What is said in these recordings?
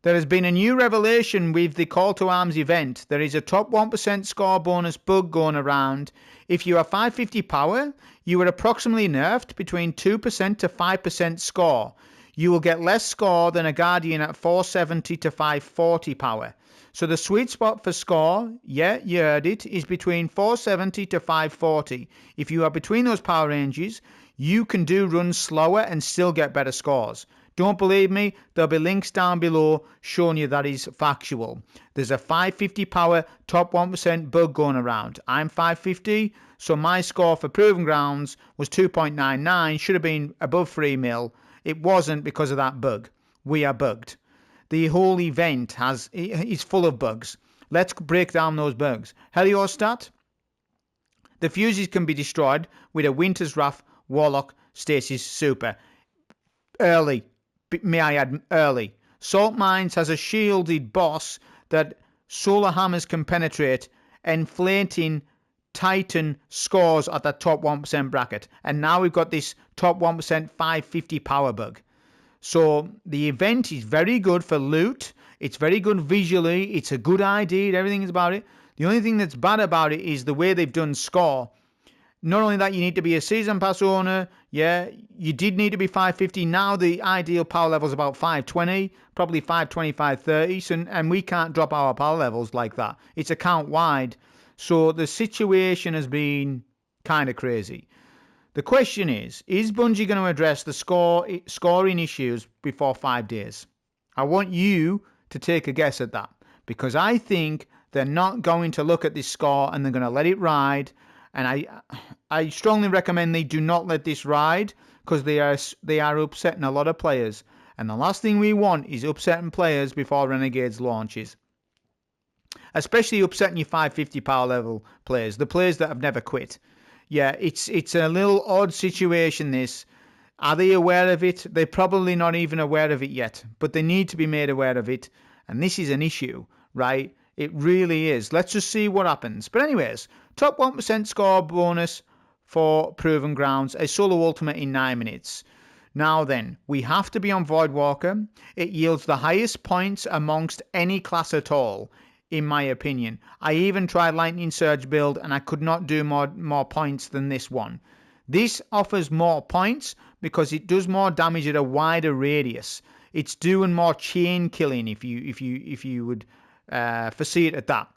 There has been a new revelation with the Call to Arms event. There is a top 1% score bonus bug going around. If you are 550 power, you are approximately nerfed between 2% to 5% score. You will get less score than a Guardian at 470 to 540 power. So the sweet spot for score, yeah, you heard it, is between 470 to 540. If you are between those power ranges, you can do runs slower and still get better scores. Don't believe me? There'll be links down below showing you that is factual. There's a 550 power top 1% bug going around. I'm 550, so my score for Proving Grounds was 2.99, should have been above 3 mil. It wasn't because of that bug. We are bugged. The whole event is full of bugs. Let's break down those bugs. Heliostat. The fuses can be destroyed with a Winter's Wrath Warlock Stasis Super. Early. May I add, early. Salt Mines has a shielded boss that solar hammers can penetrate, inflating Titan scores at the top 1% bracket. And now we've got this top 1% 550 power bug. So the event is very good for loot. It's very good visually. It's a good idea. Everything is about it. The only thing that's bad about it is the way they've done score. Not only that, you need to be a season pass owner. Yeah, you did need to be 550. Now the ideal power level is about 520, probably 520, 530. So, and we can't drop our power levels like that. It's account wide. So the situation has been kind of crazy. The question is Bungie going to address the scoring issues before 5 days? I want you to take a guess at that, because I think they're not going to look at this score and they're going to let it ride. And I strongly recommend they do not let this ride, because they are upsetting a lot of players. And the last thing we want is upsetting players before Renegades launches. Especially upsetting your 550 power level players, the players that have never quit. Yeah, it's a little odd situation, this. Are they aware of it? They're probably not even aware of it yet, but they need to be made aware of it. And this is an issue, right? It really is. Let's just see what happens. But anyways, top 1% score bonus for Proven Grounds, a solo ultimate in 9 minutes. Now then, we have to be on Voidwalker. It yields the highest points amongst any class at all, in my opinion. I even tried Lightning Surge build and I could not do more points than this one. This offers more points because it does more damage at a wider radius. It's doing more chain killing if you would foresee it at that.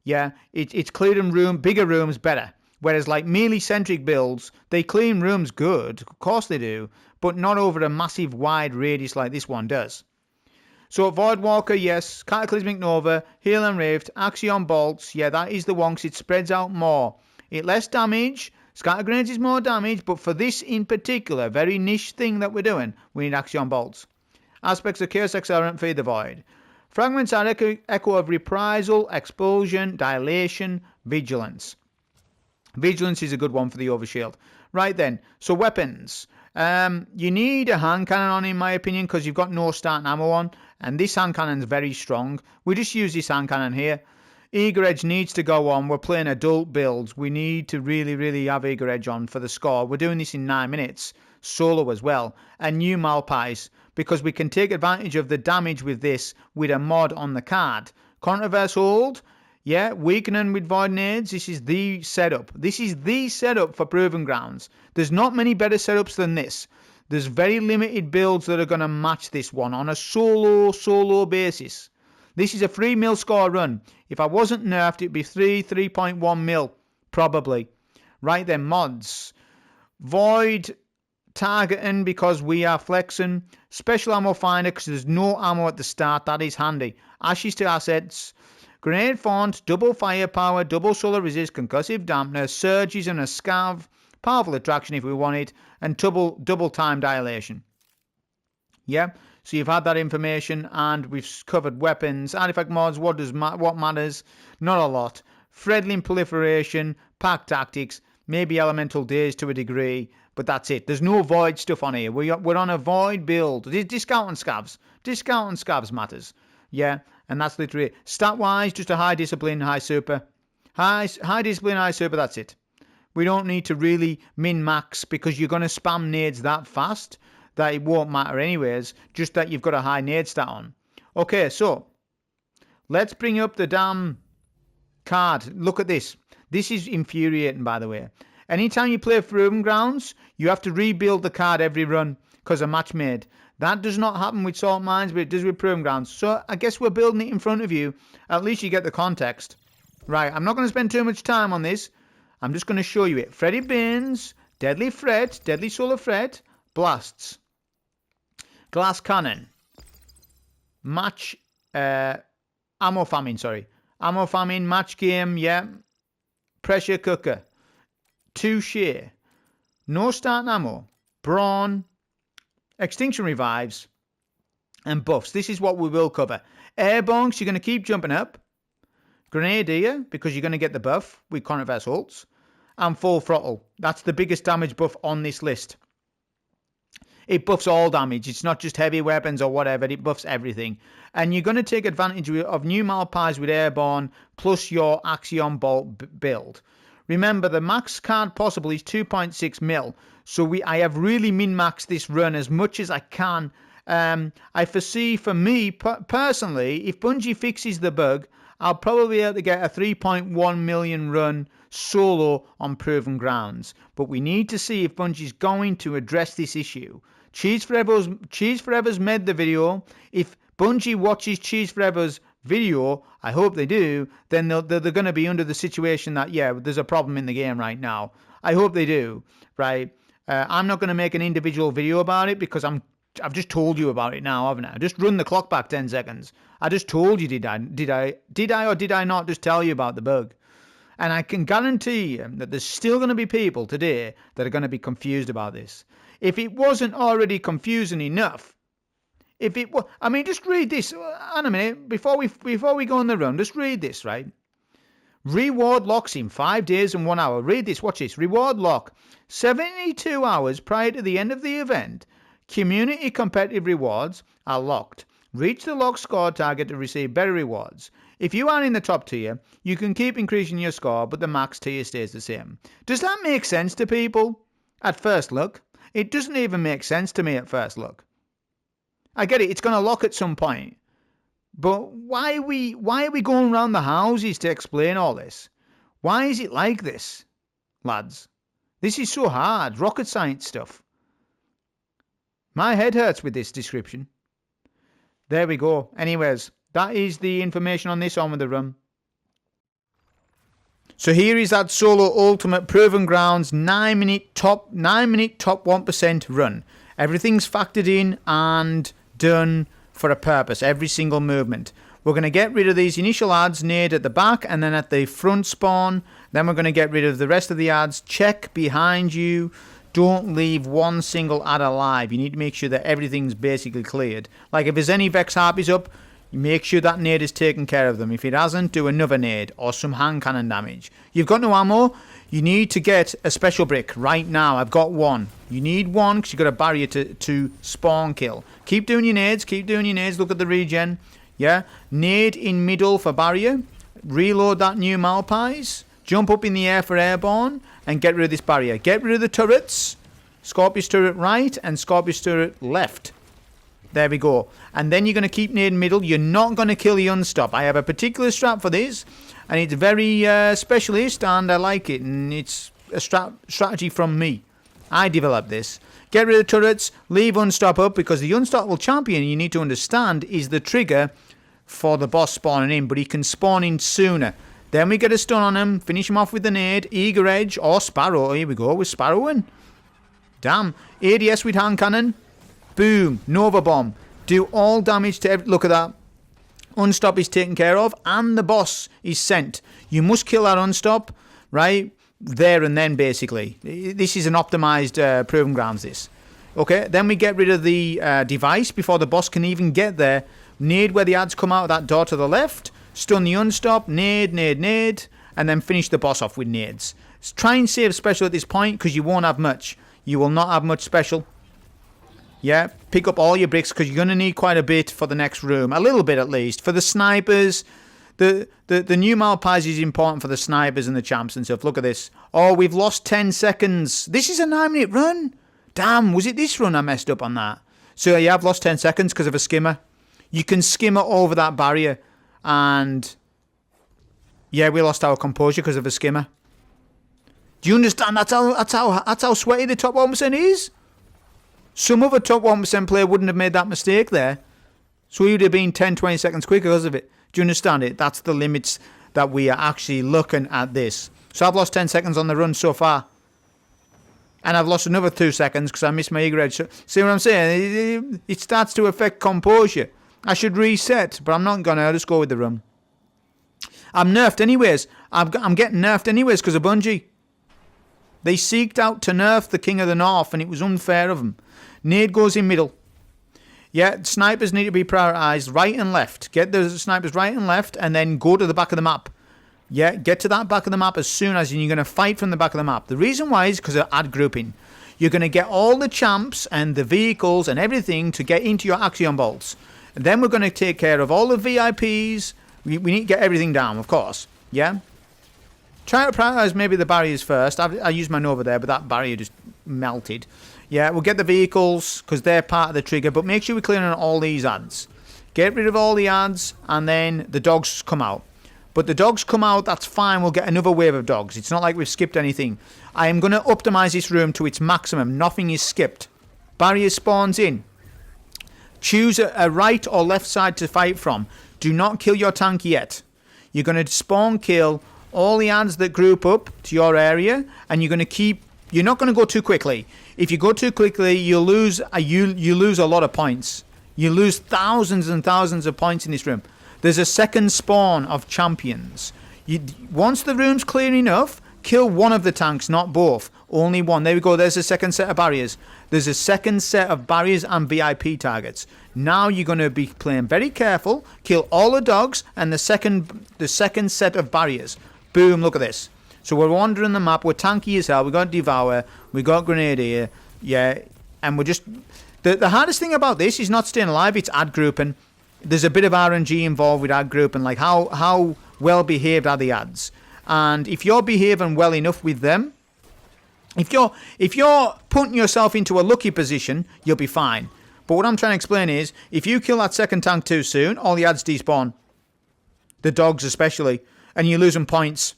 Yeah, it's clearing bigger rooms better. Whereas like melee centric builds, they clean rooms good, of course they do, but not over a massive wide radius like this one does. So Voidwalker, yes. Cataclysmic Nova, Heal and Rift, Axion Bolts. Yeah, that is the one because it spreads out more. It less damage. Scatter Grenades is more damage. But for this in particular, very niche thing that we're doing, we need Axion Bolts. Aspects of Chaos Accelerant, Feed the Void. Fragments are echo of Reprisal, Expulsion, Dilation, Vigilance. Vigilance is a good one for the Overshield. Right then, so weapons. You need a hand cannon on, in my opinion, because you've got no starting ammo on, and this hand cannon is very strong. We just use this hand cannon here. Eager Edge needs to go on. We're playing adult builds. We need to really have Eager Edge on for the score. We're doing this in 9 minutes, solo as well, and new Malpais, because we can take advantage of the damage with this with a mod on the card. Controverse Hold. Yeah, weakening with Void Nades. This is the setup. This is the setup for Proving Grounds. There's not many better setups than this. There's very limited builds that are going to match this one on a solo basis. This is a 3 mil score run. If I wasn't nerfed, it'd be 3.1 mil, probably. Right then, mods. Void targeting because we are flexing. Special ammo finder because there's no ammo at the start. That is handy. Ashes to assets. Grenade font, double firepower, double solar resist, concussive dampener, surges and a scav, powerful attraction if we want it, and double time dilation. Yeah, so you've had that information, and we've covered weapons, artifact mods. What matters? Not a lot. Fredling proliferation, pack tactics, maybe elemental days to a degree, but that's it. There's no void stuff on here. We're on a void build. Discount on scavs. Discount on scavs matters. Yeah, and that's literally it. Stat-wise, just a high discipline, high super. High discipline, high super, that's it. We don't need to really min-max because you're going to spam nades that fast that it won't matter anyways, just that you've got a high nade stat on. Okay, so let's bring up the damn card. Look at this. This is infuriating, by the way. Anytime you play Proving Grounds, you have to rebuild the card every run because a match made. That does not happen with Salt Mines, but it does with Proving Grounds. So I guess we're building it in front of you. At least you get the context. Right, I'm not going to spend too much time on this. I'm just going to show you it. Freddy Baines, Deadly Fred, Deadly Solar Fred, Blasts, Glass Cannon, Match, Ammo Famine, sorry. Ammo Famine, Match Game, yeah. Pressure Cooker, Touche, No Start Ammo, Brawn, Extinction Revives, and Buffs. This is what we will cover. Airbonks, you're going to keep jumping up. Grenadier, because you're going to get the buff with Controverse Holts. And Full Throttle. That's the biggest damage buff on this list. It buffs all damage. It's not just heavy weapons or whatever. It buffs everything. And you're going to take advantage of new Malpais with Airborne plus your Axion Bolt build. Remember, the max card possible is 2.6 mil. So I have really min-maxed this run as much as I can. I foresee, for me, personally, if Bungie fixes the bug, I'll probably be able to get a 3.1 million run solo on Proven Grounds. But we need to see if Bungie's going to address this issue. Cheese Forever's made the video. If Bungie watches Cheese Forever's video, I hope they do, then they're going to be under the situation that, yeah, there's a problem in the game right now. I hope they do, right? I'm not going to make an individual video about it because I've just told you about it now, haven't I? Just run the clock back 10 seconds. I just told you, did I or did I not just tell you about the bug? And I can guarantee you that there's still going to be people today that are going to be confused about this. If it wasn't already confusing enough, if it was, I mean, just read this. Hang a minute, before we go on the run, just read this, right? Reward locks in 5 days and 1 hour. Read this, watch this. Reward lock, 72 hours prior to the end of the event. Community competitive rewards are locked. Reach the locked score target to receive better rewards. If you are in the top tier, you can keep increasing your score, but the max tier stays the same. Does that make sense to people at first look? It doesn't even make sense to me at first look. I get it, it's going to lock at some point. But why are we going around the houses to explain all this? Why is it like this, lads? This is so hard, rocket science stuff. My head hurts with this description. There we go. Anyways, that is the information on this on with the run. So here is that solo ultimate Proven Grounds 9 minute top 1% run. Everything's factored in and done for a purpose, every single movement. We're going to get rid of these initial ads nade at the back and then at the front spawn. Then we're going to get rid of the rest of the ads. Check behind you. Don't leave one single ad alive. You need to make sure that everything's basically cleared. Like if there's any Vex Harpies up, make sure that nade is taking care of them. If it hasn't, do another nade or some hand cannon damage. You've got no ammo. You need to get a special brick right now. I've got one. You need one because you've got a barrier to spawn kill. Keep doing your nades. Keep doing your nades. Look at the regen. Yeah. Nade in middle for barrier. Reload that new Malpais. Jump up in the air for airborne. And get rid of this barrier. Get rid of the turrets. Scorpius turret right and Scorpius turret left. There we go. And then you're going to keep nade middle. You're not going to kill the unstop. I have a particular strat for this. And it's very specialist and I like it. And it's a strategy from me. I developed this. Get rid of the turrets. Leave unstop up because the unstoppable champion, you need to understand, is the trigger for the boss spawning in. But he can spawn in sooner. Then we get a stun on him. Finish him off with the nade. Eager Edge or Sparrow. Here we go with Sparrowing. Damn. ADS with hand cannon. Boom. Nova Bomb. Do all damage to every... Look at that. Unstop is taken care of. And the boss is sent. You must kill that unstop. Right? There and then, basically. This is an optimized Proven Grounds, this. Okay. Then we get rid of the device before the boss can even get there. Nade where the ads come out of that door to the left. Stun the unstop. Nade, nade, nade. And then finish the boss off with nades. Try and save special at this point because you won't have much. You will not have much special. Yeah, pick up all your bricks because you're going to need quite a bit for the next room. A little bit at least. For the snipers, the new Malpais is important for the snipers and the champs and stuff. Look at this. Oh, we've lost 10 seconds. This is a 9-minute run. Damn, was it this run I messed up on that? So yeah, I've lost 10 seconds because of a skimmer. You can skim it over that barrier. And yeah, we lost our composure because of a skimmer. Do you understand? That's how sweaty the top 1% is. Some other top 1% player wouldn't have made that mistake there. So he would have been 10, 20 seconds quicker because of it. Do you understand it? That's the limits that we are actually looking at this. So I've lost 10 seconds on the run so far. And I've lost another 2 seconds because I missed my eager edge. See what I'm saying? It starts to affect composure. I should reset, but I'm not going to. I'll just go with the run. I'm nerfed anyways. I'm getting nerfed anyways because of Bungie. They seeked out to nerf the King of the North, and it was unfair of them. Nade goes in middle. Yeah, snipers need to be prioritised right and left. Get the snipers right and left, and then go to the back of the map. Yeah, get to that back of the map as soon as you're going to fight from the back of the map. The reason why is because of ad grouping. You're going to get all the champs and the vehicles and everything to get into your axiom bolts. And then we're going to take care of all the VIPs. We need to get everything down, of course. Yeah? Try to prioritise maybe the barriers first. I used my Nova there, but that barrier just melted. Yeah, we'll get the vehicles because they're part of the trigger. But make sure we clear on all these ads. Get rid of all the ads and then the dogs come out. But the dogs come out, that's fine. We'll get another wave of dogs. It's not like we've skipped anything. I am going to optimise this room to its maximum. Nothing is skipped. Barrier spawns in. Choose a right or left side to fight from. Do not kill your tank yet. You're going to spawn kill all the ads that group up to your area, and you're going to keep. You're not going to go too quickly. If you go too quickly, you'll lose. You lose a lot of points. You lose thousands and thousands of points in this room. There's a second spawn of champions. Once the room's clear enough, kill one of the tanks, not both. Only one. There we go. There's a second set of barriers. There's a second set of barriers and VIP targets. Now you're going to be playing very careful. Kill all the dogs and the second set of barriers. Boom, look at this. So we're wandering the map. We're tanky as hell. We got Devour. We got Grenadier. Yeah. And we're just... The hardest thing about this is not staying alive. It's ad grouping. There's a bit of RNG involved with ad grouping. Like how well behaved are the ads? And if you're behaving well enough with them, if you're putting yourself into a lucky position, you'll be fine. But what I'm trying to explain is, if you kill that second tank too soon, all the ads despawn. The dogs especially. And you're losing points.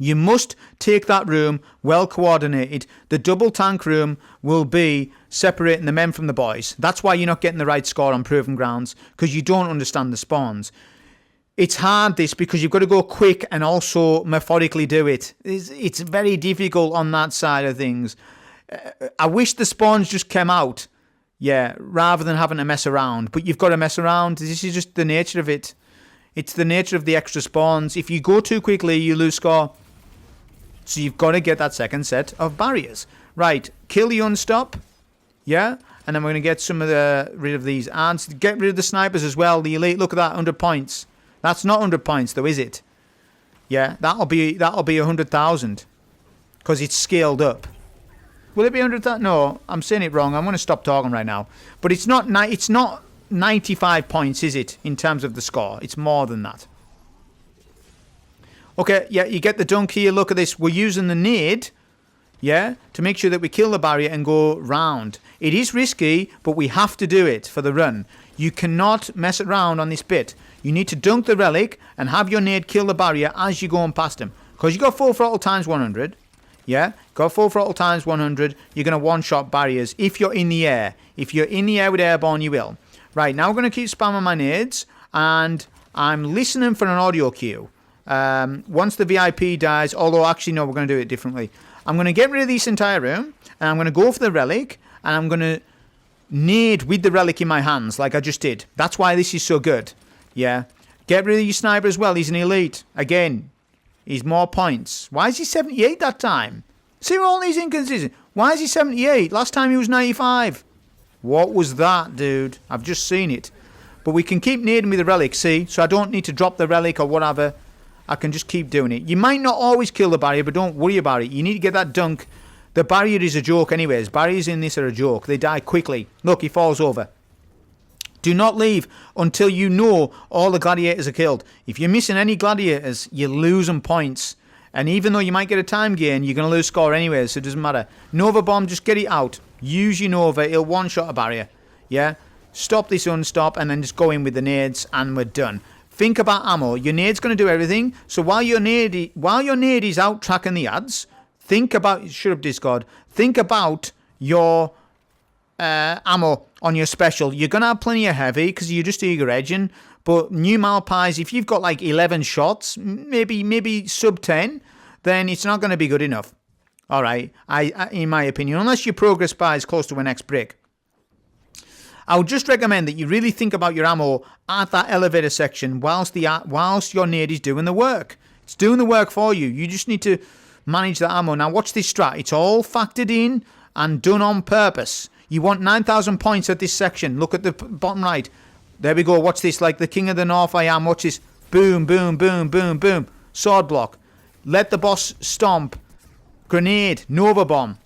You must take that room well coordinated. The double tank room will be separating the men from the boys. That's why you're not getting the right score on Proven Grounds, because you don't understand the spawns. It's hard this because you've got to go quick and also methodically do it. It's very difficult on that side of things. I wish the spawns just came out, yeah, rather than having to mess around. But you've got to mess around. This is just the nature of it. It's the nature of the extra spawns. If you go too quickly, you lose score. So you've got to get that second set of barriers. Right, kill the unstop. Yeah, and then we're going to get rid of these ads. Get rid of the snipers as well. The elite, look at that, 100 points. That's not 100 points though, is it? Yeah, that'll be 100,000. Because it's scaled up. Will it be 100,000? No, I'm saying it wrong. I'm going to stop talking right now. But it's not 95 points, is it, in terms of the score? It's more than that. Okay, yeah, you get the dunk here. Look at this. We're using the nade, yeah, to make sure that we kill the barrier and go round. It is risky, but we have to do it for the run. You cannot mess around on this bit. You need to dunk the relic and have your nade kill the barrier as you're going past him. Because you got full throttle times 100. Yeah, got full throttle times 100. You're going to one-shot barriers if you're in the air. If you're in the air with airborne, you will. Right, now we're going to keep spamming my nades. And I'm listening for an audio cue. Once the VIP dies, although actually no, we're going to do it differently. I'm going to get rid of this entire room. And I'm going to go for the relic. And I'm going to nade with the relic in my hands like I just did. That's why this is so good. Yeah. Get rid of your sniper as well. He's an elite. Again, he's more points. Why is he 78 that time? See all these inconsistencies. Why is he 78? Last time he was 95. What was that, dude? I've just seen it. But we can keep nading with the relic, see? So I don't need to drop the relic or whatever. I can just keep doing it. You might not always kill the barrier, but don't worry about it. You need to get that dunk. The barrier is a joke anyways. Barriers in this are a joke. They die quickly. Look, he falls over. Do not leave until you know all the gladiators are killed. If you're missing any gladiators, you're losing points. And even though you might get a time gain, you're going to lose score anyways, so it doesn't matter. Nova Bomb, just get it out. Use your Nova. It'll one-shot a barrier. Yeah? stop this unstop, and then just go in with the nades, and we're done. Think about ammo. Your nade's going to do everything. So while your nade is out tracking the ads, think about, shut up Discord, think about your ammo on your special. You're going to have plenty of heavy because you're just eager edging. But new Malpais, if you've got like 11 shots, maybe sub 10, then it's not going to be good enough. All right, I in my opinion, unless your progress bar is close to an X brick. I would just recommend that you really think about your ammo at that elevator section whilst your nade is doing the work. It's doing the work for you. You just need to manage the ammo. Now watch this strat. It's all factored in and done on purpose. You want 9,000 points at this section. Look at the bottom right. There we go. Watch this. Like the King of the North I am. Watch this. Boom, boom, boom, boom, boom. Sword block. Let the boss stomp. Grenade. Nova bomb.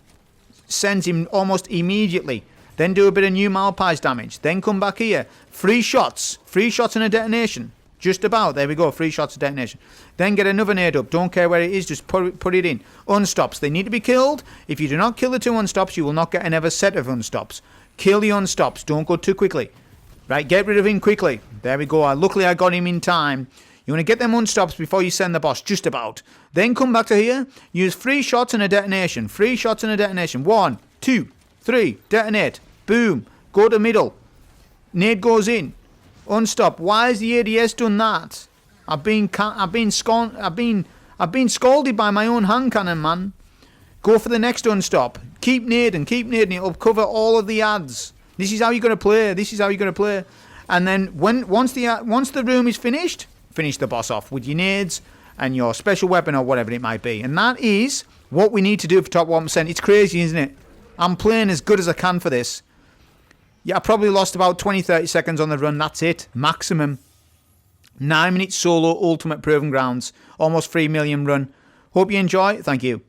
Sends him almost immediately. Then do a bit of new Malpais damage. Then come back here. 3 shots. 3 shots and a detonation. Just about. There we go. 3 shots of detonation. Then get another nade up. Don't care where it is. Just put it in. Unstops. They need to be killed. If you do not kill the 2 unstops, you will not get another set of unstops. Kill the unstops. Don't go too quickly. Right. Get rid of him quickly. There we go. Luckily, I got him in time. You want to get them unstops before you send the boss. Just about. Then come back to here. Use 3 shots and a detonation. 3 shots and a detonation. 1, 2, 3, detonate, boom, go to middle, nade goes in, unstop. Why has the ADS done that? I've been scolded by my own hand cannon, man. Go for the next unstop. Keep nading, it'll cover all of the ads. This is how you're gonna play. And then once the room is finished, finish the boss off with your nades and your special weapon or whatever it might be. And that is what we need to do for top 1%. It's crazy, isn't it? I'm playing as good as I can for this. Yeah, I probably lost about 20-30 seconds on the run. That's it. Maximum. 9 minutes solo, ultimate proving grounds. Almost 3 million run. Hope you enjoy. Thank you.